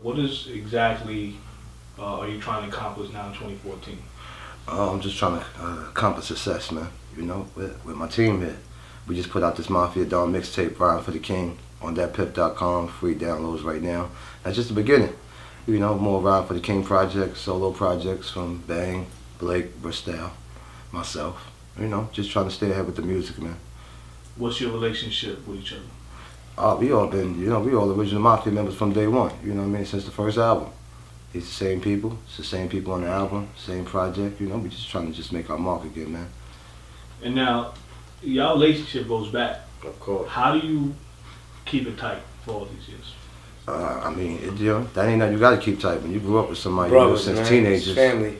what is exactly are you trying to accomplish now in 2014? I'm just trying to accomplish success, man. You know, with my team here. We just put out this Mafia Dons mixtape, Riding for the King, on thatpip.com, free downloads right now. That's just the beginning. You know, more Riding for the King projects, solo projects from Bang, Blake, Bristol, myself. You know, just trying to stay ahead with the music, man. What's your relationship with each other? We all been, you know, we all original Mafia members from day one, you know what I mean, since the first album. It's the same people, it's the same people on the album, same project, you know, we just trying to just make our mark again, man. And now, y'all relationship goes back. Of course. How do you keep it tight for all these years? I mean, you know, that ain't nothing you gotta keep tight. When you grew up with somebody, Brothers, you know, since man. teenagers, Family.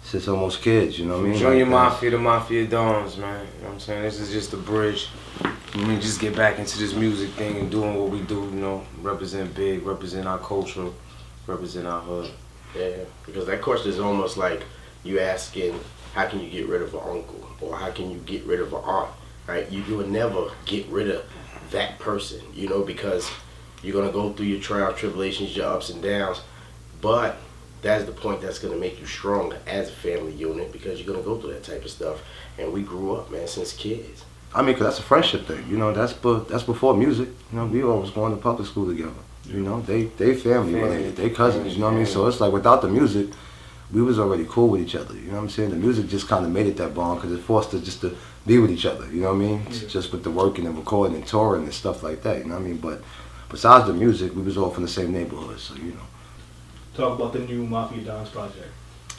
since almost kids, you know what I mean? Junior Like M.A.F.I.A, the Mafia Dons, man. You know what I'm saying? This is just a bridge. I mean, just get back into this music thing and doing what we do, you know, represent big, represent our culture, represent our hood. Yeah, because that question is almost like you asking, how can you get rid of an uncle? Or how can you get rid of an aunt? Right? You will never get rid of that person, you know, because you're going to go through your trials, tribulations, your ups and downs. But that's the point that's going to make you stronger as a family unit, because you're going to go through that type of stuff. And we grew up, man, since kids. I mean, 'cause that's a friendship thing, you know, that's before music. You know, we all was going to public school together. You know, they family related, they cousins, you know what I mean? So it's like without the music, we was already cool with each other, you know what I'm saying? The music just kind of made it that bond, because it forced us just to be with each other, you know what I mean? Yeah. Just with the working and recording and touring and stuff like that, you know what I mean? But besides the music, we was all from the same neighborhood, so you know. Talk about the new Mafia Dons project.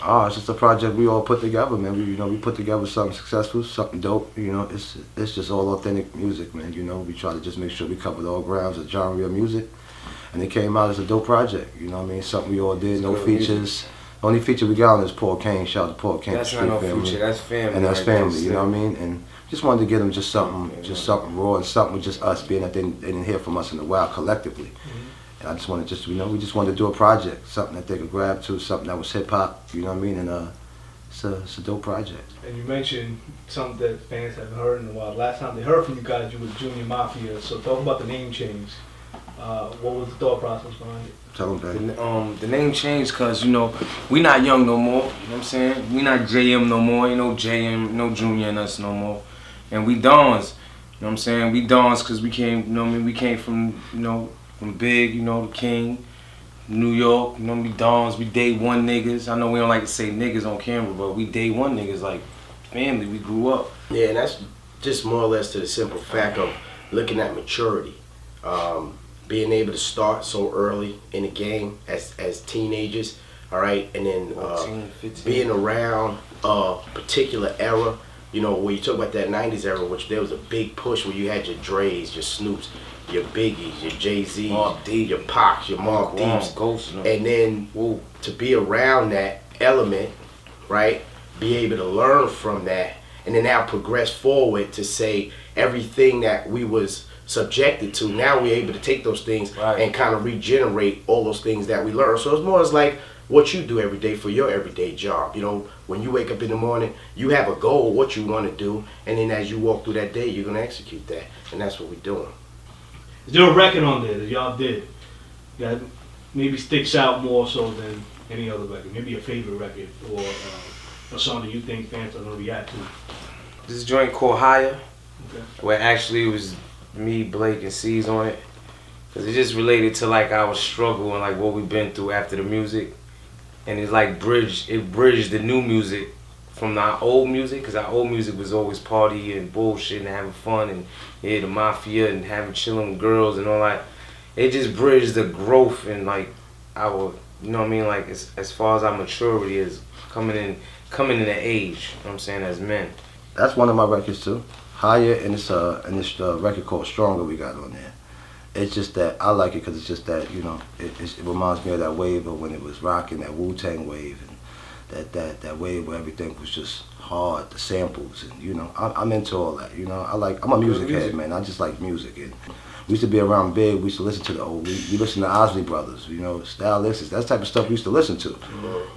It's just a project we all put together, man. We put together something successful, something dope. You know, it's just all authentic music, man. You know, we try to just make sure we covered all grounds of genre of music, and it came out as a dope project. You know what I mean? Something we all did, no features. The only feature we got on is Paul Kane. Shout out to Paul Kane. That's not no feature, that's family. And that's right family. there, You know what I mean? And just wanted to get them just something raw and something with just us, being that they didn't hear from us in a while collectively. And I just wanted we just wanted to do a project, something that they could grab to, something that was hip hop, you know what I mean? And it's a dope project. And you mentioned something that fans haven't heard in a while. Last time they heard from you guys, you was Junior Mafia. So talk about the name change. What was the thought process behind it? Tell them that. The name changed because, you know, we not young no more, you know what I'm saying? We not JM no more, you know, JM, no Junior in us no more. And we Dons, you know what I'm saying? We Dons because we came, you know what I mean? We came from, you know, from Big, you know, the King, New York, you know, we Dons, we day one niggas. I know we don't like to say niggas on camera, but we day one niggas, like family, we grew up. Yeah, and that's just more or less to the simple fact of looking at maturity. Being able to start so early in the game as teenagers, all right, and then 14, 15. being around a particular era, you know, when you talk about that 90s era, which there was a big push where you had your Dre's, your Snoops, your Biggies, your Jay-Z's, your Pacs, your Mobb Deeps, Ghost, no. and then to be around that element, right, be able to learn from that, and then now progress forward to say everything that we was subjected to, now we're able to take those things and kind of regenerate all those things that we learned. So it's more as like what you do every day for your everyday job. You know, when you wake up in the morning, you have a goal, what you want to do, and then as you walk through that day, you're going to execute that. And that's what we're doing. Is there a record on there that y'all did that maybe sticks out more so than any other record? Maybe a favorite record or a song that you think fans are going to react to? This joint called Higher, Okay. where actually it was me, Blake, and C's on it. Cause it just related to like our struggle and like what we've been through after the music. And it's like bridged the new music from our old music, cause our old music was always party and bullshit and having fun and the mafia and having chilling with girls and all that. It just bridged the growth and like our, you know what I mean, like as far as our maturity is coming in the age, you know what I'm saying, as men. That's one of my records too. Higher, and it's a record called Stronger we got on there. It's just that I like it because it's just that, you know, it reminds me of that wave of when it was rocking, that Wu-Tang wave, and that wave where everything was just hard, the samples, and you know, I'm into all that. You know, I'm a music head, man. I just like music, and we used to be around Big. We used to listen to the old. We listened to Osley Brothers, you know, Stylistics, that type of stuff we used to listen to.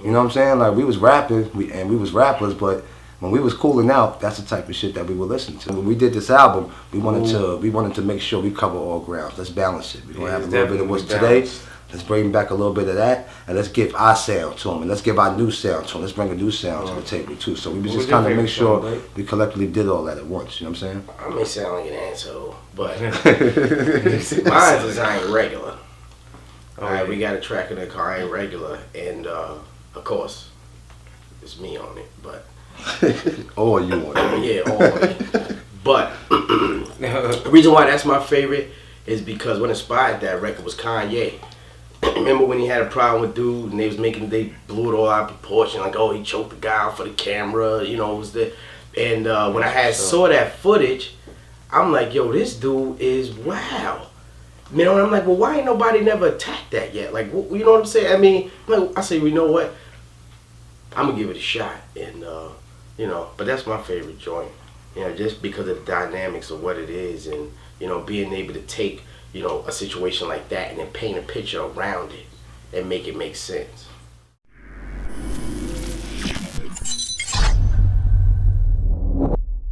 You know what I'm saying? Like we was rapping, we was rappers, but when we was cooling out, that's the type of shit that we would listen to. When we did this album, we wanted to make sure we cover all grounds. Let's balance it. We're gonna have a little bit of what's today, Let's bring back a little bit of that, and let's give our sound to them, and let's give our new sound to them. Let's bring a new sound to the table too. So we was What just was your kind of make favorite song, sure Blake? we collectively did all that at once. You know what I'm saying? I may sound like an asshole, but mine is I ain't regular. Alright, we got a track in the car, I ain't regular, and of course, it's me on it, but Or you want it. yeah, all of it. But the reason why that's my favorite is because what inspired that record was Kanye. Remember when he had a problem with dude and they blew it all out of proportion, like, oh, he choked the guy out for the camera, you know, it was the, and when I saw that footage, I'm like, yo, this dude is wow. You know, and I'm like, well, why ain't nobody never attacked that yet? Like, you know what I'm saying? I mean, like, I say, you know what? I'm gonna give it a shot, and you know, but that's my favorite joint. You know, just because of the dynamics of what it is, and you know, being able to take, you know, a situation like that and then paint a picture around it and make it make sense.